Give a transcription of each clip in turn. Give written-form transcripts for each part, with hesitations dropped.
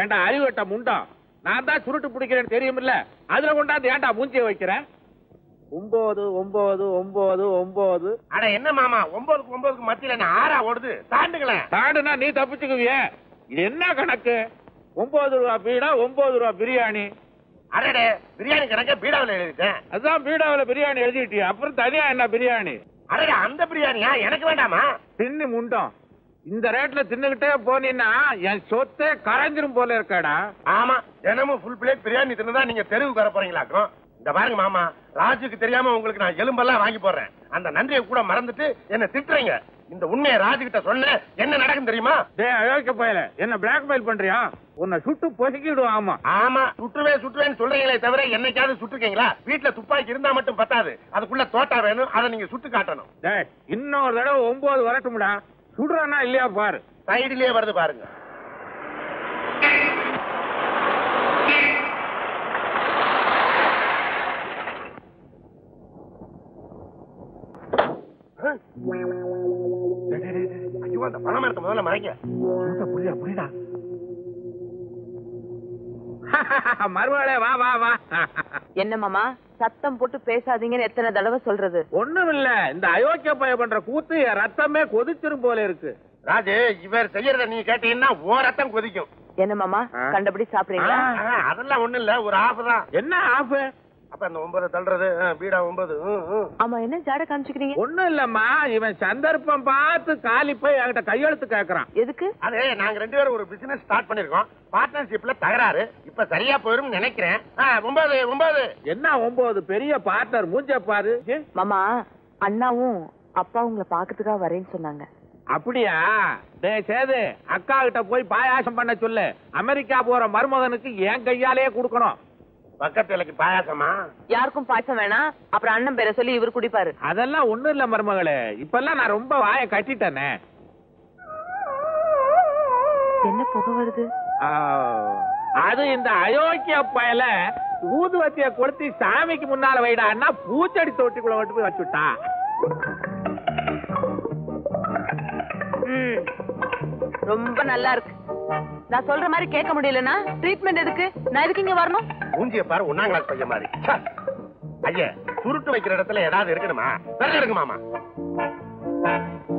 ஏண்டா அறிவட்ட முண்டம், நான் தான் சுருட்டு பிடிக்கிறேன்னு தெரியுமில்ல, அதுல கொண்டாந்து ஏன்டா மூஞ்சிய வைக்கிறேன்? 9 9 9 9. அட என்ன மாமா 9க்கு 9க்கு மத்தியில என்ன 6 ஓடுது? தாண்டுங்களேன். தாண்டுனா நீ தப்பிச்சுக்குவிய. இது என்ன கணக்கு? 9 ரூபா பீடா 9 ரூபா பிரியாணி. அடடே, பிரியாணி கணக்க பீடாவில் எழுதிட்டேன். அதான் பீடாவில் பிரியாணி எழுதிட்டியா, அப்புறம் தனியா என்ன பிரியாணி? அடடே, அந்த பிரியாணியா? எனக்கு வேண்டாமா? தின்னு முண்டம், இந்த ரேட்ல தின்னுகிட்டே போனீன்னா என் சொத்தே கரைஞ்சிரும் போல இருக்காடா. ஆமா, தினமும் ஃபுல் பிளேட் பிரியாணி தின்னுதான் நீங்க தெருவுக்கு வர போறீங்களாக்கும். இந்த பாருங்க மாமா, ராஜுக்கு தெரியாம உங்களுக்கு நான் எலும்பெல்லாம் வாங்கி போடுறேன். அந்த நன்றியை கூட மறந்துட்டு என்ன திட்டுறீங்க. இந்த உண்மையை ராஜு கிட்ட சொன்ன என்ன நடக்கும் தெரியுமா? டேய் அயோக்கிய பயல, என்ன பிளாக்மெயில் பண்றியா? உன்னை சுட்டு பொசுக்கிடுவோம். ஆமா ஆமா, சுட்டுவேன்னு சொல்றீங்களே தவிர என்னைக்காவது சுட்டுருக்கீங்களா? வீட்டுல துப்பாக்கி இருந்தா மட்டும் பத்தாது, அதுக்குள்ள தோட்டா வேணும், அதை நீங்க சுட்டு காட்டணும். டேய் இன்னொரு தடவை 9 வரட்டும்டா. சுடுறானா இல்லையா பாரு. சைடுலயே வருது பாருங்க. ஐயோ, அந்த பணமரத்தை முதல்ல மறைக்க. புரியுதா? மறுவாளே வா வா வா. என்ன மாமா சத்தம் போட்டு பேசாதீங்கன்னு எத்தனை தடவை சொல்றது? ஒண்ணும் இல்ல, இந்த அயோக்கிய பைய பண்ற கூத்து என் ரத்தமே கொதிச்சிரும் போல இருக்கு. ராஜு, இவர் செய்யறத நீ கேட்டீங்கன்னா ஓ ரத்தம் கொதிக்கும். என்ன மாமா கண்டபடி சாப்பிடுறீங்களா? அதெல்லாம் ஒண்ணு இல்ல, ஒரு ஆஃப் தான். என்ன ஆஃப்? அப்ப அந்த 9 தள்ளுறது பீடா 9. ஆமா, என்ன ஜாட காமிச்சுக்கிறீங்க? ஒண்ணும் இல்லம்மா, இவன் சந்தர்ப்பம் பார்த்து காலி போய் என்கிட்ட கையெழுத்து கேக்குறான். எதுக்கு? அதே நாங்க 2 பேரும் ஒரு பிசினஸ் ஸ்டார்ட் பண்ணிருக்கோம். பார்ட்னர்ஷிப்ல தகராறு. இப்ப சரியா போயிரும் நினைக்கிறேன். 9. என்ன 9? பெரிய பார்ட்னர் மூஞ்ச பாரு. மாமா, அண்ணாவும் அப்பா உங்களை பாக்கிறதுக்காக வரேன்னு சொன்னாங்க. அப்படியா? டேய் சேது, அக்கா கிட்ட போய் பாயாசம் பண்ண சொல்லு. அமெரிக்கா போற மருமகனுக்கு என் கையாலே கொடுக்கணும். பக்கத்துலக்கு பாயாசமா? யாருக்கும் பாயசம் வேணாம். அப்புறம் அண்ணன் பேரை சொல்லி இவர் குடிப்பாரு. அதெல்லாம் ஒண்ணும் இல்ல மருமகளே, இப்பெல்லாம் நான் ரொம்ப வாயை கட்டிட்டேனே. என்ன புகை வருது? அது இந்த அயோக்கிய பயல ஊதுவத்திய கொளுத்தி சாமிக்கு முன்னால வைடான்னா பூச்செடி தொட்டிக்குள்ள விட்டு போய் வச்சுட்டா. ரொம்ப நல்லா இருக்கு. நான் சொல்ற மாதிரி கேட்க முடியலன்னா ட்ரீட்மெண்ட் எதுக்கு? நான் எதுக்கு இங்க வரணும்? மூஞ்சிய பாரு, 1ஆம் கிளாஸ் பையன் மாதிரி. ஐயா, சுருட்டு வைக்கிற இடத்துல ஏதாவது இருக்கணுமா? வேற இருக்கு மாமா.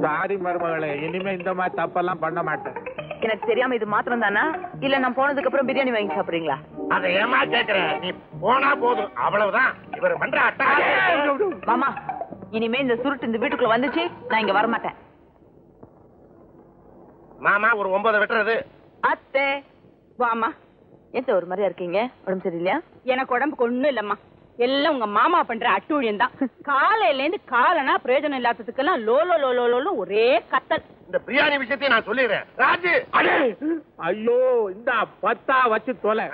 சாரி மருமகளே, இனிமே இந்த மாதிரி தப்பெல்லாம் பண்ண மாட்டேன். எனக்கு தெரியாம இது மாத்திரம் தானா, இல்ல நான் போனதுக்கு அப்புறம் பிரியாணி வாங்கி சாப்பிடுறீங்களா? அதை ஏமா கேக்குற? நீ போனா போதும், அவ்வளவுதான். இவர் பண்ற அட்டா. மாமா, இனிமே இந்த சுருட்டு இந்த வீட்டுக்குள்ள வந்துச்சு, நான் இங்க வரமாட்டேன். மாமா, ஒரு 9 வெட்டுறது. அத்தை வாமா. எந்த ஒரு மாதிரியா இருக்கீங்க? உடம்பு சரியில்லையா? எனக்கு உடம்புக்கு ஒண்ணும் இல்லம்மா, எல்லாம் உங்க மாமா பண்ற அட்டூழியம் தான். காலையில இருந்து காலனா பிரயோஜனம் இல்லாததுக்கெல்லாம் லோலோ லோலோ லோலோ ஒரே கத்தல். இந்த பிரியாணி விஷயத்தை நான் சொல்லிடுறேன். ராஜு, ஐயோ இந்த 10 வச்சு தொலை.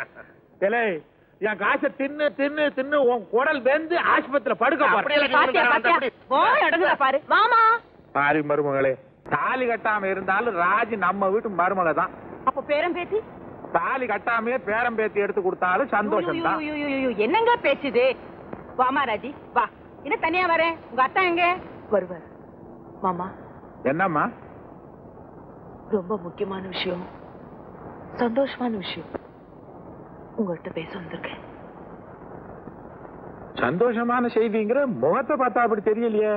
என் காசை தின்னு தின்னு தின்னு உன் குடல் வெந்து ஆஸ்பத்திரியில படுக்க பாரு மாமா. சாரி மருமகளே, தாலி கட்டாம இருந்தாலும் ராஜி நம்ம வீட்டு மருமக தான். அப்ப பேரம் பேத்தி? தாலி கட்டாமையே பேரம் பேத்தி எடுத்து கொடுத்தாலும் சந்தோஷம் தான். என்னங்க பேச்சுது? வாமா ராஜி வா. என்ன தனியா வரேன், உங்க அத்தா எங்க வருவார்? மாமா. என்னம்மா? ரொம்ப முக்கியமான விஷயம், சந்தோஷமான விஷயம் உங்கள்கிட்ட பேச வந்திருக்கேன். சந்தோஷமான செய்திங்கிற முகத்தை பார்த்தா அப்படி தெரியலையே.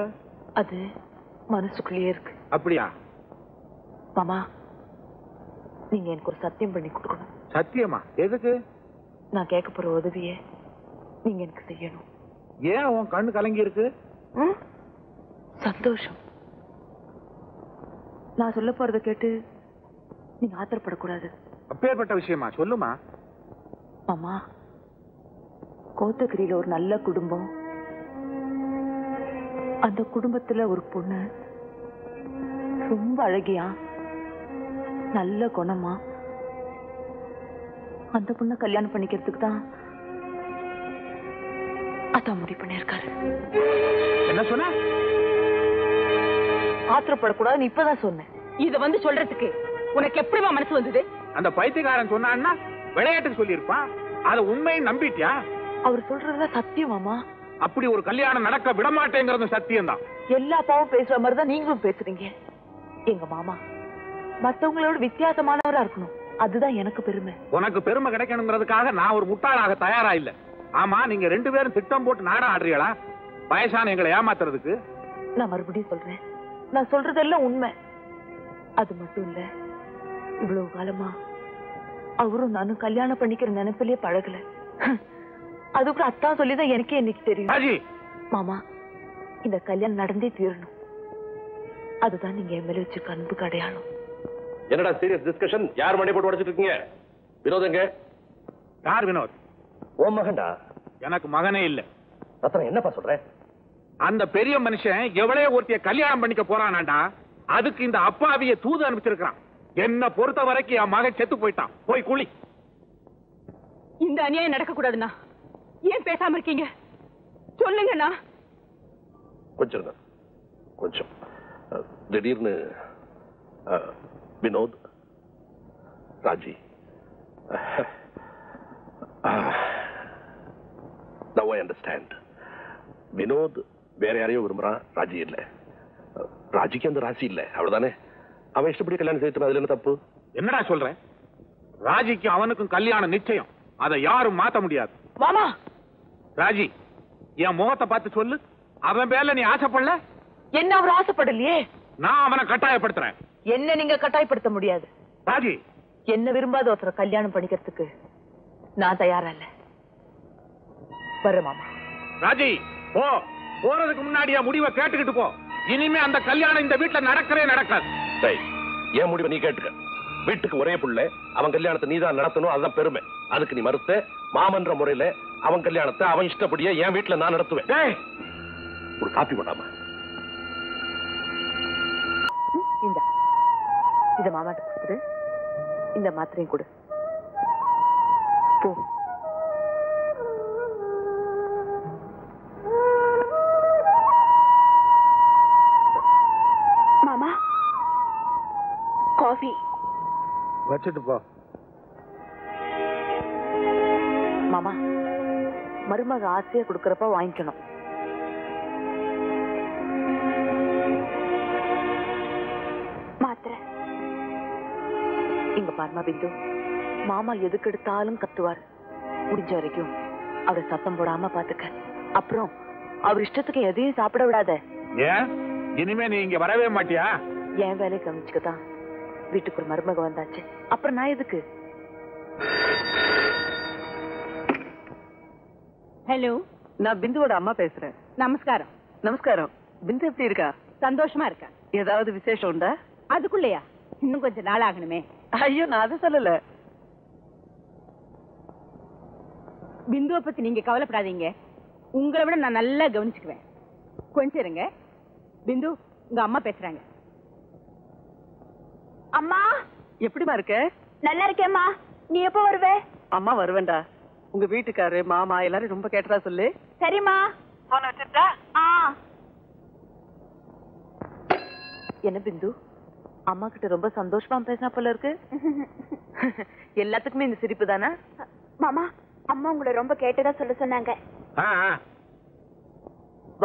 அது மனசுக்குள்ளேயே இருக்கு. அப்படியா? மாமா, நீங்க எனக்கு ஒரு சத்தியம் பண்ணி கொடுக்கணும். சத்தியமா? எதுக்கு? நான் கேட்க போற உதவிய நீங்க எனக்கு செய்யணும். ஏன் உன் கண்ணு கலங்கி இருக்கு? சந்தோஷம். நான் சொல்ல போறத கேட்டு நீங்க ஆத்திரப்படக்கூடாது. அப்பேற்பட்ட விஷயமா? சொல்லுமா. மாமா, கோத்தகிரியில ஒரு நல்ல குடும்பம், அந்த குடும்பத்துல ஒரு பொண்ணு ரொம்ப அழகியா, நல்ல குணமா, அந்த பொண்ணை கல்யாணம் பண்ணிக்கிறதுக்கு தான் அதான் முடிவு பண்ணிருக்காரு. என்ன சொன்ன? ஆத்திரப்படக்கூடாதுன்னு இப்பதான் சொன்னேன். இத வந்து சொல்றதுக்கு உனக்கு எப்படிமா மனசு வந்தது? அந்த பைத்தியக்காரன் சொன்னான்னா விளையாட்டுக்கு சொல்லியிருப்பான். அத உண்மையை நம்பிட்டியா? அவர் சொல்றதுதான் சத்தியம் மாமா. அப்படி ஒரு கல்யாணம் நடக்க விடமாட்டேங்கிறது சத்தியம் தான். எல்லா அப்பாவும் பேசுற மாதிரிதான் நீங்களும் பேசுறீங்க. எங்க மாமா மத்தவங்களோட வித்தியாசமானவரா இருக்கணும். அதுதான் எனக்கு பெருமை. உனக்கு பெருமை கிடைக்கணுங்கிறதுக்காக நான் ஒரு முட்டாளாக தயாரா இல்ல. ஆமா, நீங்க 2 பேரும் திட்டம் போட்டு நாடா ஆடுறீங்களா வயசான எங்களை ஏமாத்துறதுக்கு? நான் மறுபடியும் சொல்றேன், நான் சொல்றதெல்லாம் உண்மை. அது மட்டும் இல்ல, இவ்வளவு காலமா அவரும் நானும் கல்யாணம் பண்ணிக்கிற நினைப்பிலே பழகல. அதுக்குள்ள அத்தான் சொல்லிதான் எனக்கே இன்னைக்கு தெரியும். மாமா, இந்த கல்யாணம் நடந்தே தீரணும். அதுதான் நீங்க என் மேல வச்சிருக்க அன்புக்கு அடையாளம். என்னடா சீரியஸ் டிஸ்கஷன்? யார் மணி போட்டு உடைச்சிட்டு இருக்கீங்க? வினோத் எங்க? யார் வினோத்? ஓ மகன்டா. எனக்கு மகனே இல்ல. ரத்னம், என்னப்பா சொல்ற? அந்த பெரிய மனுஷன் எவ்வளவு ஒருத்திய கல்யாணம் பண்ணிக்க போறானாண்டா, அதுக்கு இந்த அப்பாவிய தூது அனுப்பிச்சிருக்கான். என்ன பொறுத்த வரைக்கும் என் மகன் செத்து போயிட்டான். போய் குழி. இந்த அநியாயம் நடக்க கூடாதுண்ணா. ஏன் பேசாம இருக்கீங்க? சொல்லுங்கண்ணா. கொஞ்சம் கொஞ்சம் திடீர்னு Vinod, Raji, now I understand. Vinod வேற யாரையும் விரும்புறான், ராஜி இல்ல. ராஜிக்கு அந்த ராசி இல்ல, அவ்வளவுதானே? அவன் இஷ்டப்படி கல்யாணம் செய்து, அதுல என்ன தப்பு? என்னடா சொல்ற? ராஜிக்கும் அவனுக்கும் கல்யாணம் நிச்சயம். அதை யாரும் மாத்த முடியாது. மாமா, ராஜி, என் முகத்தை பார்த்து சொல்லு, அவன் பேர்ல நீ ஆசைப்படல? என்ன அவர் ஆசைப்படலையே. நான் அவனை கட்டாயப்படுத்துறேன். என்ன நீங்க கட்டாயப்படுத்த முடியாது. ராஜி, என்ன விரும்பாத ஒருத்தரை கல்யாணம் பண்ணிக்கிறதுக்கு நான் தயாரா இல்ல. வர மாமா. ராஜி, போ. போறதுக்கு முன்னாடியே முடிவை கேட்டுக்கிட்டு போ. இனிமே அந்த கல்யாணம் இந்த வீட்டுல நடக்கவே நடக்காது. ஏன் முடிவை நீ கேட்டுக்க. வீட்டுக்கு ஒரே புள்ள, அவன் கல்யாணத்தை நீதான் நடத்தணும், அதுதான் பெருமை. அதுக்கு நீ மறுத்த, மாமன்ற முறையில அவன் கல்யாணத்தை அவன் இஷ்டப்படியே என் வீட்டுல நான் நடத்துவேன். ஒரு காப்பி பண்ணாம இத மாமாட்ட கொடுத்துரு. இந்த மாத்திரையும் கொடு. போ. மாமா, காஃபி வச்சுட்டு போ. மாமா, மருமக ஆசையா கொடுக்கறப்ப வாங்கிக்கணும். மாத்திரை. இங்க பாருமா பிந்து, மாமா எதுக்கு எடுத்தாலும் கத்துவார். முடிஞ்ச வரைக்கும் அவரை சத்தம் போடாம பாத்துக்க. அப்புறம் அவர் இஷ்டத்துக்கு எதையும் சாப்பிட விடாத. ஏன் இனிமே நீ இங்க வரவே மாட்டியா? என் வேலையை கவனிச்சுக்கதான் வீட்டுக்கு ஒரு மருமக வந்தாச்சு. அப்புறம் நான் எதுக்கு? ஹலோ, நான் பிந்துவோட அம்மா பேசுறேன். நமஸ்காரம். நமஸ்காரம். பிந்து எப்படி இருக்கா? சந்தோஷமா இருக்கா? ஏதாவது விசேஷம் உண்டா? அதுக்குள்ளயா? இன்னும் கொஞ்சம் நாள் ஆகணுமே. ஐயோ, நான் அதை சொல்லல. பிந்துவை பத்தி நீங்க கவலைப்படாதீங்க. உங்களை விட நான் நல்லா கவனிச்சுக்குவேன். கொஞ்சம் இருங்க. பிந்து, உங்க அம்மா பேசுறாங்க. அம்மா, எப்படிமா இருக்க? நல்லா இருக்கேம்மா. நீ எப்ப வருவே? அம்மா வருவேன்டா. உங்க வீட்டுக்காரு மாமா எல்லாரும் ரொம்ப கேட்டதா சொல்லு. சரிம்மா. போன் வச்சிட்டா? என்ன பிந்து, அம்மா கிட்ட ரொம்ப சந்தோஷமா பேசினா போல இருக்கு. எல்லாத்துக்குமே இந்த சிரிப்பு தானே? மாமா, அம்மா உங்களை ரொம்ப கேட்டதா சொல்ல சொன்னாங்க.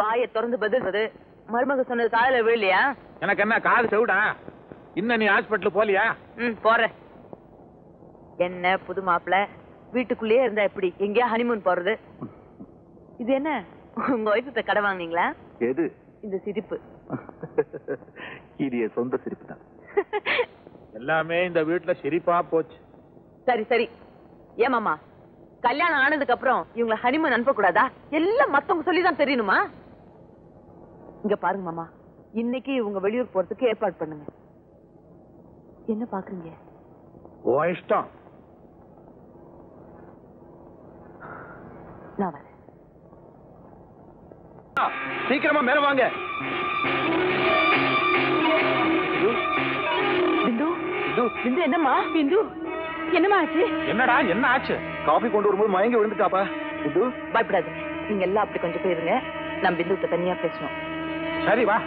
வாயை திறந்து பதில். மருமக சொன்னது காதுல விழலையா? எனக்கு என்ன காது செவிடா? இன்னும் நீ ஹாஸ்பிட்டல் போலியா? போறேன். என்ன புது மாப்பிள்ள, வீட்டுக்குள்ளேயே இருந்தா எப்படி? எங்கேயா ஹனிமூன் போறது? இது என்ன, உங்க ஒய்ஃப்ட்ட கடை வாங்குனீங்களா? எது இந்த சிரிப்பு? இது என் சொந்த சிரிப்பு தான். எல்லாமே இந்த வீட்டுல சிரிப்பா போச்சு. சரி சரி. ஏமாமா, கல்யாணம் ஆனதுக்கு அப்புறம் இவங்களை ஹனிமூன் அனுப்ப கூடாதா? எல்லாம் மத்தவங்க சொல்லிதான் தெரியணுமா? இங்க பாருங்க மாமா, இன்னைக்கு இவங்க வெளியூர் போறதுக்கு ஏற்பாடு பண்ணுங்க. என்ன பாக்குறீங்க? ஓ இஷ்டம். நான் வரேன். சீக்கிரமா மேல வாங்க. பிந்து, பிந்து என்னம்மா? பிந்து, என்னமா ஆச்சு? என்னடா என்ன ஆச்சு? காஃபி கொண்டு வரும்போது மயங்கி விழுந்துட்டாப்பா. பிந்து, பயப்படாது. நீங்க எல்லாம் அப்படி கொஞ்சம் போயிருங்க. நான் பிந்துட்ட தனியா பேசணும். சரி வா.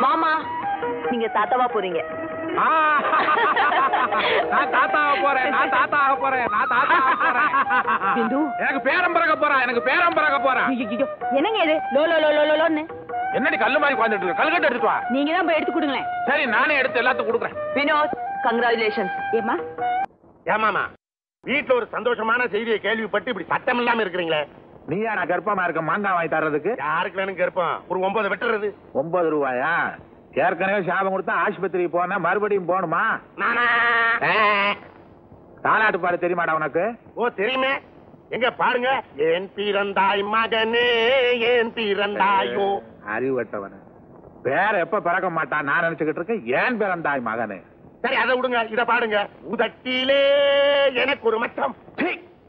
மாமா, நீங்க தாத்தாவா போறீங்க. நான் தாத்தாக போறேன். பிந்து எனக்கு பேரம் பிறக்க போறான். என்னங்க இது லோ லோ லோ லோ லோன்னு? என்னடி கல்லு மாதிரி உட்கார்ந்துட்டு இருக்க? கல்கட்டு எடுத்து வா. நீங்க தான் போய் எடுத்து கொடுங்களேன். சரி, நானே எடுத்து எல்லாத்துக்கும் கொடுக்குறேன். வினோத், கங்க்ராச்சுலேஷன்ஸ். ஏமா ஏமாமா வீட்டுல ஒரு சந்தோஷமான செய்தியை கேள்விப்பட்டு இப்படி சட்டம் இல்லாம இருக்கிறீங்களே. நீயா நான் கர்ப்பமா இருக்க மாங்காய் வாங்கி தர்றதுக்கு? யாருக்கு வேணும் கேட்போம். ஒரு 9 வெட்டுறது. 9 ரூபாயா? ஏற்கனவே சாபம் கொடுத்தா ஆஸ்பத்திரிக்கு போனா மறுபடியும் போகணுமா? தாலாட்டு பாடு தெரியுமாடா உனக்கு? ஓ தெரியுமே. எங்க பாருங்க. ஏன் பிறந்தாய் மகனே, ஏன் பிறந்தாயோ. அறிவட்டவன பேர எப்ப பிறக்க மாட்டான் நான் நினைச்சுக்கிட்டு இருக்கேன். ஏன் பிறந்தாய் மகனே? சரி அதை விடுங்க. இத பாடுங்க. உதட்டிலே எனக்கு ஒரு மச்சம்.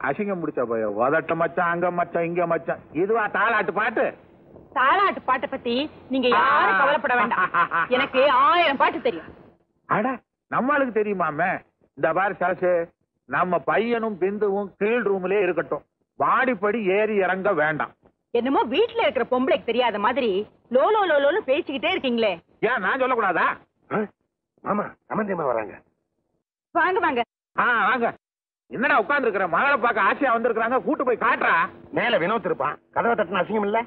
அசிங்கம் முடிச்ச போய் உதட்ட மச்சான், அங்க மச்சான், இங்க மச்சான். இதுவா தாலாட்டு பாட்டு? தாலாட்டு பாட்டை பத்தி நீங்க யாரும் கவலைப்பட வேண்டாம். எனக்கு 1000 பாட்டு தெரியும். அட நம்மளுக்கு தெரியுமாமே. இந்த பாரு சரசு, நம்ம பையனும் பிந்துவும் கீழ் ரூம்லயே இருக்கட்டும். வாடிப்படி ஏறி இறங்க வேண்டாம். என்னமோ வீட்டுல இருக்கிற பொம்பளைக்கு தெரியாத மாதிரி லோ லோ லோ லோன்னு பேசிக்கிட்டே இருக்கீங்களே. ஏன் நான் சொல்லக்கூடாதா? ஆமா சம்பந்தியமா வராங்க. வாங்க வாங்க. வாங்க. என்னடா உட்கார்ந்து இருக்கிற? மகளை பார்க்க ஆசையா வந்திருக்காங்க. கூட்டு போய் காட்டுறா. மேல வினோத் இருப்பான். கதவை தட்டின அசிங்கம் இல்ல?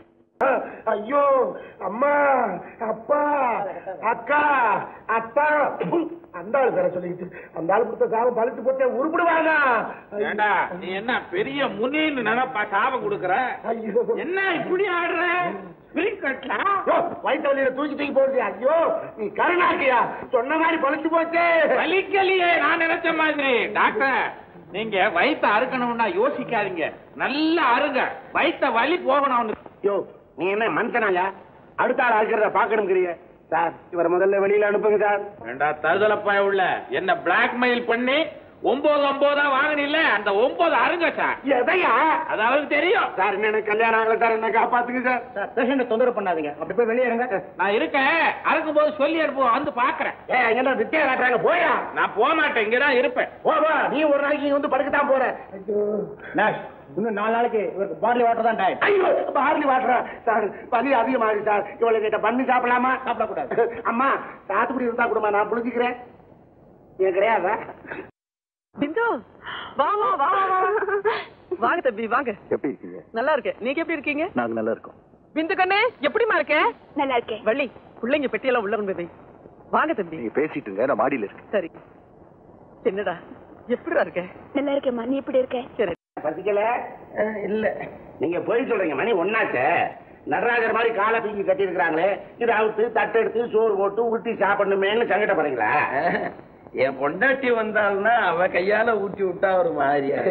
ஐயோ அம்மா, அப்பா, அக்கா, அத்தா. அந்த ஆளு பேர சொல்லிக்கிட்டு அந்த ஆளு கொடுத்த சாபம் பழுத்து போட்டே உருப்பிடுவாங்க. ஏண்டா நீ என்ன பெரிய முனின்னு நினைப்பா சாபம் கொடுக்கற? என்ன இப்படி ஆடுற? வயிற்று வலியில தூக்கி போடுது. ஐயோ நீ கருணாக்கியா? சொன்ன மாதிரி பழுத்து போச்சு. வலிக்கலையே நான் நினைச்ச மாதிரி. டாக்டர், நீங்க வயிற்ற அறுக்கணும்னா யோசிக்காதீங்க. நல்லா அருங்க. வயிற்ற வலி போகணும். யோ நீ என்ன மனுஷனாயா? அடுத்த ஆள் அறுக்கிறத பாக்கணுங்கிறிய? சார் இவரை முதல்ல வெளியில அனுப்புங்க சார். வேண்டா தருதலப்பாய உள்ள என்ன பிளாக்மெயில் பண்ணி 9 வாங்கினில்ல, அந்த 9 அருங்க சார். எதையா? அது அவருக்கு தெரியும் சார். என்ன கல்யாணம் ஆகல சார், என்ன காப்பாத்துங்க சார். சார் பேஷண்ட தொந்தரவு பண்ணாதீங்க. அப்படி போய் வெளியே இருங்க. நான் இருக்கேன். அறுக்கும் போது சொல்லி அனுப்புவோம். வந்து பாக்குறேன். என்ன வித்தியா காட்டுறாங்க? போயா. நான் போக மாட்டேன். இங்கதான் இருப்பேன். போவா. நீ ஒரு நாளைக்கு வந்து படுக்கத்தான் போற. இன்னும் 4 நாளைக்கு இவருக்கு பார்லி வாட்டர் தான் டைம். ஐயோ பார்லி வாட்டரா சார்? பலி அதிகமாகுது சார். இவளை கிட்ட பண்ணி சாப்பிடலாமா? சாப்பிடக்கூடாது. அம்மா சாத்துக்குடி இருந்தா கொடுமா, நான் புளிச்சிக்கிறேன். ஏன் கிடையாதா? பிந்து, வா வா வா வா. வாங்க தம்பி வாங்க. எப்படி இருக்கீங்க? நல்லா இருக்கேன். நீங்க எப்படி இருக்கீங்க? நாங்க நல்லா இருக்கோம். பிந்து கண்ணே எப்படிமா இருக்க? நல்லா இருக்கேன். வள்ளி பிள்ளைங்க பெட்டியெல்லாம் உள்ள கொண்டு போய் வாங்க தம்பி. நீங்க பேசிட்டு இருங்க, நான் மாடியில இருக்கேன். சரி. என்னடா எப்படிடா இருக்க? நல்லா இருக்கேம்மா. நீ எப்படி இருக்க? சரி. பசிக்கல? இல்ல. நீங்க போய் சொல்றீங்க. மணி 1 நடராஜர் மாதிரி காலை தூக்கி கட்டி இருக்கிறாங்களே, இதை அவுத்து தட்டு எடுத்து சோறு போட்டு ஊட்டி சாப்பிடணுமேன்னு சங்கடப்படுறீங்களா? என் பொண்டாட்டி வந்தாள்னா அவ கையால ஊட்டி விட்டா ஒரு மாதிரியா?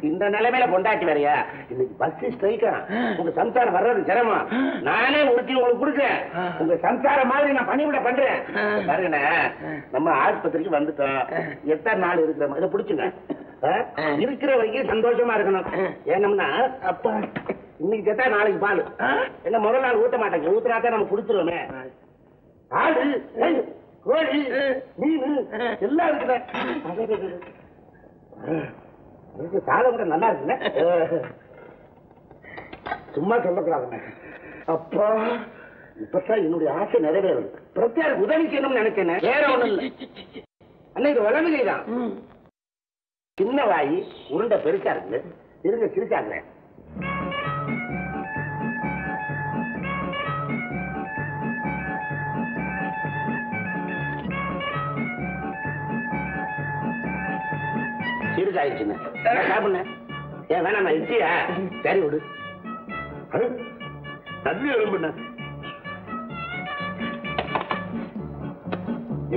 இந்த நிலைமையில பொண்டாட்டி வேறையா? இன்னைக்கு பஸ் ஸ்ட்ரைக்கா. உங்க சம்சாரம் வர்றது சிரமம். நானே ஊட்டி உங்களுக்கு கொடுக்குறேன். உங்க சம்சாரம் மாதிரி நான் பணிவிட பண்றேன். பாருங்க, நம்ம ஆஸ்பத்திரிக்கு வந்துட்டோம். எத்தனை நாள் இருக்கிற மாதிரி இதை பிடிச்சுங்க. இருக்கிற வரைக்கும் சந்தோஷமா இருக்கணும். ஏனம்னா அப்பா இன்னைக்கு செத்தா நாளைக்கு பால். என்ன முதல் நாள் ஊட்ட மாட்டேங்க. ஊத்துனாத்தான் நம்ம குடிச்சிருவோமே. ஆடு, கோழி, மீன் எல்லாம் இருக்குல்ல. சாதம் கூட நல்லா இருக்குல்ல. சும்மா சொல்லக்கூடாதுங்க. அப்பா இப்பதான் என்னுடைய ஆசை நிறைவேறும். பிரத்யேக உதவி செய்யணும்னு நினைச்சேன். வேற ஒண்ணும் இல்லை. அன்னைக்கு வளர்ந்துதான் சின்ன வாயி உருண்டை பெருசா இருக்கு. இருங்க சிரிச்சாங்க. சிறுசாயிடுச்சுன்னு சாப்பிடுங்க. ஏன் வேணாம் இச்சியா? சரி விடு. தண்ணி எலும்புண்ண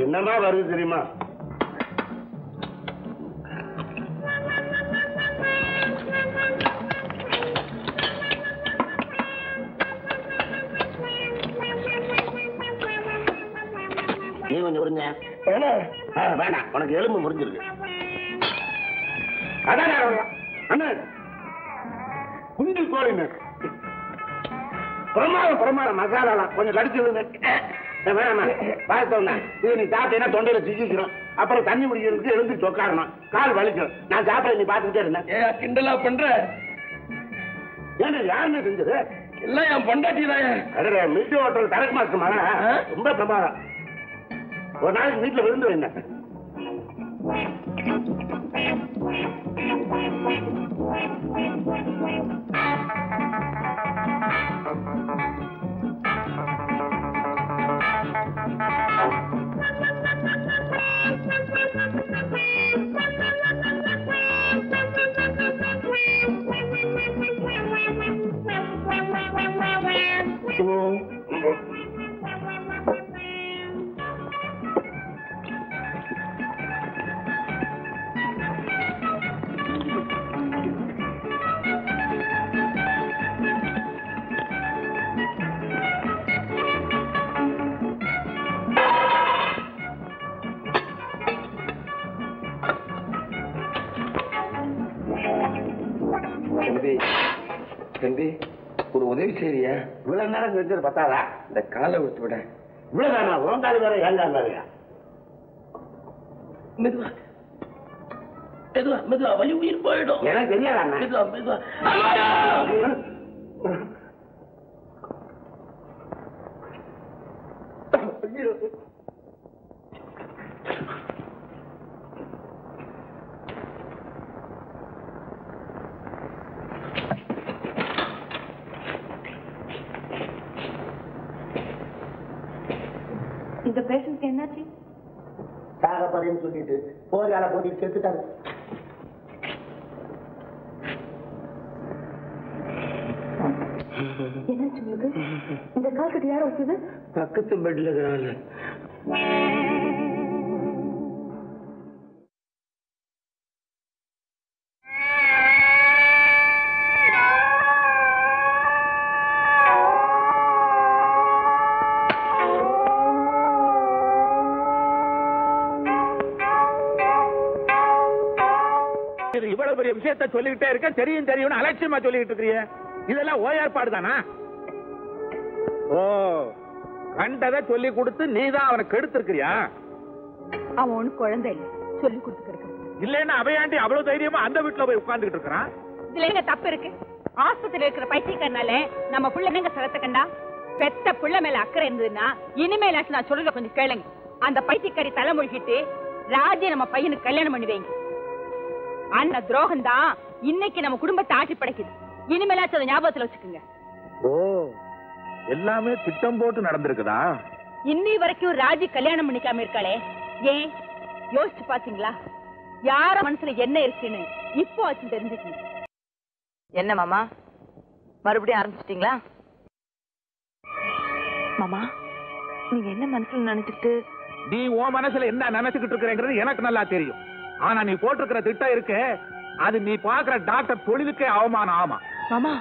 என்னமா வருது தெரியுமா? நீ கொஞ்சம் விடுங்க. வேண்டாம், உனக்கு எலும்பு முறிஞ்சிருக்கு. அதான் அண்ணன் குஞ்சு கோழிங்க பிரமாதம் மசாலா கொஞ்சம் கடிச்சு வேணாமா? பார்த்தோம்னா இது நீ சாப்பிட்டீங்கன்னா தொண்டையில சிக்கிக்கிறோம். அப்புறம் தண்ணி முடிக்கிறதுக்கு எழுந்து சொக்காரணும். கால் வலிக்கும். நான் சாப்பிட நீ பார்த்துக்கிட்டே இருந்தேன். கிண்டலா பண்ற? ஏன்னா யாருன்னு செஞ்சது? எல்லாம் என் பொண்டாட்டி தான். அட மில்டி ஹோட்டல் தரக்கு மாசமா ரொம்ப பிரமாதம். ஒரு நாளைக்கு வீட்டுல விருந்து என்ன தம்பி ஒரு உதவி செய்ய இவ்வளவு நேரம் செஞ்சது பத்தாதா? இந்த காலை விட்டு விட. இவ்வளவுதானா? உங்காது வேற ஏங்காது வேறையா? மெதுவா மெதுவா மெதுவா, வலி உயிர் போயிடும். எனக்கு தெரியாதா? மெதுவா மெதுவா. இந்த பேஷண்ட் என்னாச்சு? சாகப்பறேன்னு சொல்லிட்டு போர்கால போட்டிட்டு செத்துட்டாங்க. என்னாச்சு உங்களுக்கு? இந்த கால் கட்டு யார வச்சது? பக்கத்து பெட்ல இருக்கிறாங்க. இவ்வளவு பெரிய விஷயத்தை சொல்லிக்கிட்டே இருக்க, தெரியும் தெரியும் அலட்சியமா சொல்லிட்டு இருக்கிறீங்க. இதெல்லாம் ஓயாற்பாடு தானா? ஓ, கண்டதை சொல்லி கொடுத்து நீதான் அவனை கெடுத்திருக்கிறியா? அவன் ஒண்ணு குழந்தை இல்ல, சொல்லி கொடுத்துருக்க. இல்லன்னா அவையாண்டி அவ்வளவு தைரியமா அந்த வீட்டுல போய் உட்கார்ந்துட்டு இருக்கிறான். இதுல எங்க தப்பு இருக்கு? ஆஸ்பத்திரியில இருக்கிற பைத்தியக்காரனால நம்ம புள்ள எங்க சரத்தை கண்டா? பெத்த புள்ள மேல அக்கறை இருந்ததுன்னா இனிமேலாச்சும் நான் சொல்றத கொஞ்சம் கேளுங்க. அந்த பைத்தியக்காரி தலைமொழிகிட்டு ராஜி நம்ம பையனுக்கு கல்யாணம் பண்ணி வைங்க. அந்த துரோகம் தான் இன்னைக்கு நம்ம குடும்பத்தை ஆட்சி படைக்குது. இனிமேலாச்சும் அதை ஞாபகத்துல வச்சுக்கோங்க. ஓ, எல்லாமே திட்டம் போட்டு நடந்திருக்குதா? இன்னி வரைக்கும் ராஜி கல்யாணம் பண்ணிக்காம இருக்காளே, ஏன் யோசிச்சு பாத்தீங்களா? யார மனசுல என்ன இருக்குன்னு இப்போ ஆச்சு தெரிஞ்சுக்கணும். என்ன மாமா, மறுபடியும் ஆரம்பிச்சிட்டீங்களா? மாமா, நீங்க என்ன மனசுல நினைச்சிட்டு? நீ உன் மனசுல என்ன நினைச்சுக்கிட்டு இருக்கிறேங்கிறது எனக்கு நல்லா தெரியும். ஆனா நீ போட்டிருக்கிற திட்டம் இருக்கு, அது நீ பாக்குற டாக்டர் தொழிலுக்கே அவமானம். ஆமா மாமா,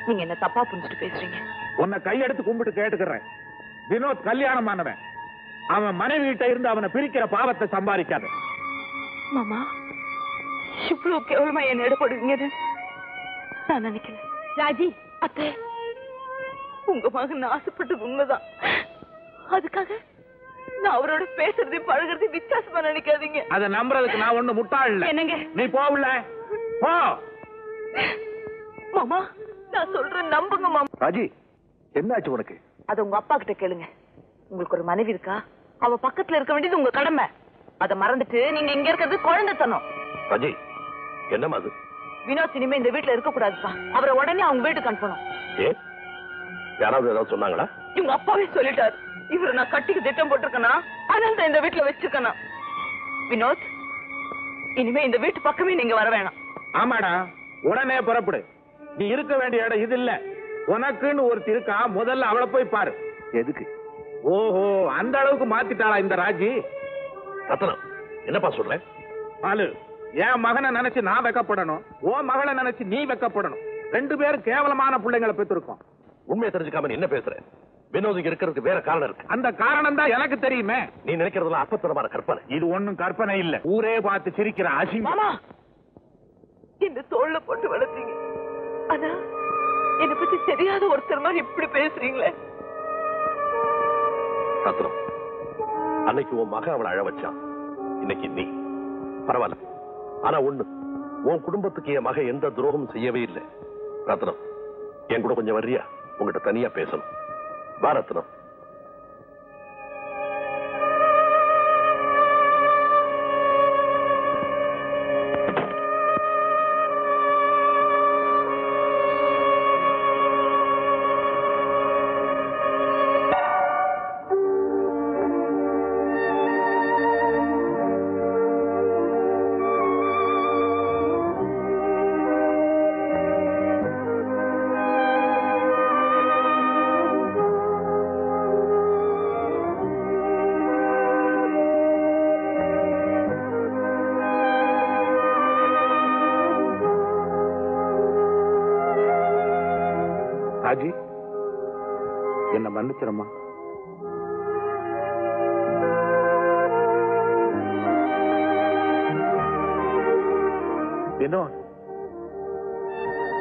நீங்க என்ன தப்பா புரிஞ்சுட்டு பேசுறீங்க. உன்னை கையெடுத்து கும்பிட்டு கேட்டுக்கிறேன். வினோத் கல்யாணம் ஆனவன். அவன் மனைவி கிட்ட இருந்து அவனை பிரிக்கிற பாவத்தை சம்பாதிக்காத. மாமா, இவ்வளவு கேவலமா என்ன எடுப்படுவீங்கன்னு நான் நினைக்கல. ராஜி, அத்தை, உங்க மகன் ஆசைப்பட்டது உண்மைதான். அதுக்காக நான் அவரோட பேசுறது பழகிறது வித்தியாசமா நினைக்காதீங்க. அதை நம்புறதுக்கு நான் ஒண்ணு முட்டாள் இல்ல. என்னங்க? நீ போகல போ. மாமா, நான் சொல்றேன் நம்புங்க மாமா. ராஜி, என்னாச்சு உனக்கு? அது உங்க அப்பா கிட்ட கேளுங்க. உங்களுக்கு ஒரு மனைவி இருக்கா? அவ பக்கத்துல இருக்க வேண்டியது உங்க கடமை. அதை மறந்துட்டு நீங்க இங்க இருக்கிறது குழந்தைத்தனம். ராஜி, என்னமா அது? வினோத் இனிமே இந்த வீட்டுல இருக்க கூடாதுப்பா. அவரை உடனே அவங்க வீட்டுக்கு அனுப்பணும். ஏன், யாராவது ஏதாவது சொன்னாங்களா? இவங்க அப்பாவே சொல்லிட்டாரு. இவரை நான் கட்டிக்கு திட்டம் போட்டிருக்கேனா, அனந்த இந்த வீட்டுல வச்சிருக்கேனா. வினோத், இனிமே இந்த வீட்டு பக்கமே நீங்க வர வேணாம். ஆமாடா, உடனே புறப்படு. நீ இருக்க வேண்டிய இடம் இது இல்ல. உனக்குன்னு ஒருத்தி இருக்கா, முதல்ல அவளை போய் பாரு. எதுக்கு? ஓஹோ, அந்த அளவுக்கு மாத்திட்டாளா இந்த ராஜி? ரத்னம், என்னப்பா சொல்ற? பாலு, என் மகனை நினைச்சு நான் வெக்கப்படணும், உன் மகளை நினைச்சு நீ வெக்கப்படணும். ரெண்டு பேரும் கேவலமான பிள்ளைங்களை பெற்றிருக்கோம். உண்மையை தெரிஞ்சுக்காம நீ என்ன பேசுற? வினோதுக்கு இருக்கிறதுக்கு வேற காரணம் இருக்கு. அந்த காரணம் தான் எனக்கு தெரியுமே. நீ நினைக்கிறதுலாம் அப்பத்தனமான கற்பனை. இது ஒண்ணும் கற்பனை இல்ல. ஊரே பார்த்து சிரிக்கிற அசிங்கம். மாமா, இந்த தோல்ல போட்டு வளர்த்தீங்க. ஆனா என்னை பத்தி தெரியாத ஒருத்தர் மாதிரி இப்படி பேசுறீங்களே. ரத்னம், அன்னைக்கு உன் மகன் அவளை அழ வச்சான், இன்னைக்கு நீ. பரவாயில்ல, ஆனா ஒண்ணு, உன் குடும்பத்துக்கு என் மகன் எந்த துரோகமும் செய்யவே இல்லை. ரத்னம், என் கூட கொஞ்சம் வர்றியா? உங்ககிட்ட தனியா பேசணும். வா ரத்னம். ராஜி, என்ன மன்னிச்சிரம்மா. என்ன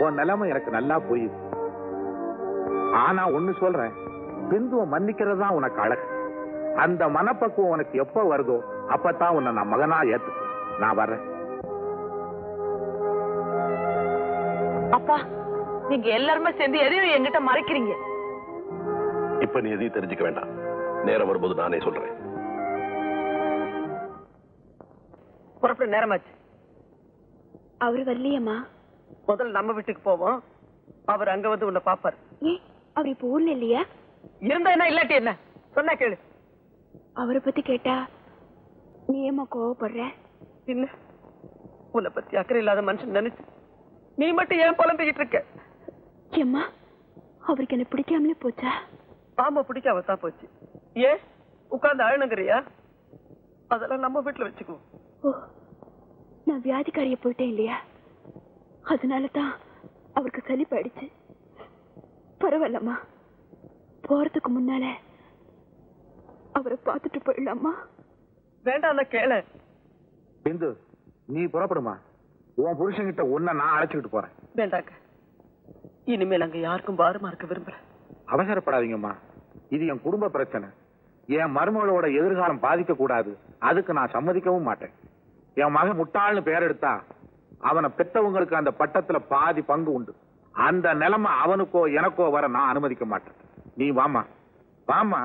உன் நிலைமை எனக்கு நல்லா போயுது. ஆனா ஒண்ணு சொல்றேன், பிந்துவ மன்னிக்கிறது தான் உனக்கு அழகு. அந்த மனப்பக்குவம் உனக்கு எப்ப வருதோ அப்பதான் உன்னை நான் மகனா ஏத்துக்கு. நான் வர்றேன். அப்பா, நீங்க எல்லாருமே சேர்ந்து எதையும் என்கிட்ட மறைக்கிறீங்க. இப்ப நீ எதையும் தெரிஞ்சுக்க வேண்டாம். நேரம் வரும்போது நானே சொல்றேன். புறப்பட நேரமாச்சு. அவரு வரலையம்மா? முதல்ல நம்ம வீட்டுக்கு போவோம். அவர் அங்க வந்து உன்னை பாப்பார். ஏன் அவர் இப்ப ஊர்ல இல்லையா? இருந்தா என்ன, இல்லாட்டி என்ன? சொன்னா கேளு. அவரை பத்தி கேட்டா நீ ஏமா கோவப்படுற? என்ன உன்னை பத்தி அக்கறை இல்லாத மனுஷன் நினைச்சு நீ மட்டும் ஏன் புலம்பிக்கிட்டு இருக்க? ஏம்மா, அவருக்கு என்ன பிடிக்காமலே போச்சா? ஆமா, பிடிக்காம தான் போச்சு. ஏன் உட்கார்ந்து அழணுங்கிறியா? அதெல்லாம் நம்ம வீட்டுல வச்சுக்குவோம். ஓ, நான் வியாதிக்காரிய போயிட்டேன் இல்லையா, அதனாலதான் அவருக்கு சளி போயிடுச்சு. பரவாயில்லம்மா, போறதுக்கு முன்னால அவரை பார்த்துட்டு போயிடலாமா? வேண்டாம், கேள. பிந்து, நீ புறப்படுமா. உன் புருஷன்கிட்ட உன்னை நான் அழைச்சிக்கிட்டு போறேன். வேண்டாங்க, இனிமேல் அங்க யாருக்கும் பாரமா இருக்க விரும்பல. அவசரப்படாதீங்கம்மா, இது என் குடும்ப பிரச்சனை. என் மருமகளோட எதிர்காலம் பாதிக்க கூடாது. அதுக்கு நான் சம்மதிக்கவும் மாட்டேன். என் மகன் முட்டாள்னு பேர் எடுத்தா அவனை பெற்றவங்களுக்கு அந்த பட்டத்துல பாதி பங்கு உண்டு. அந்த நிலைமை அவனுக்கோ எனக்கோ வர நான் அனுமதிக்க மாட்டேன். நீ வாமா, வாமா.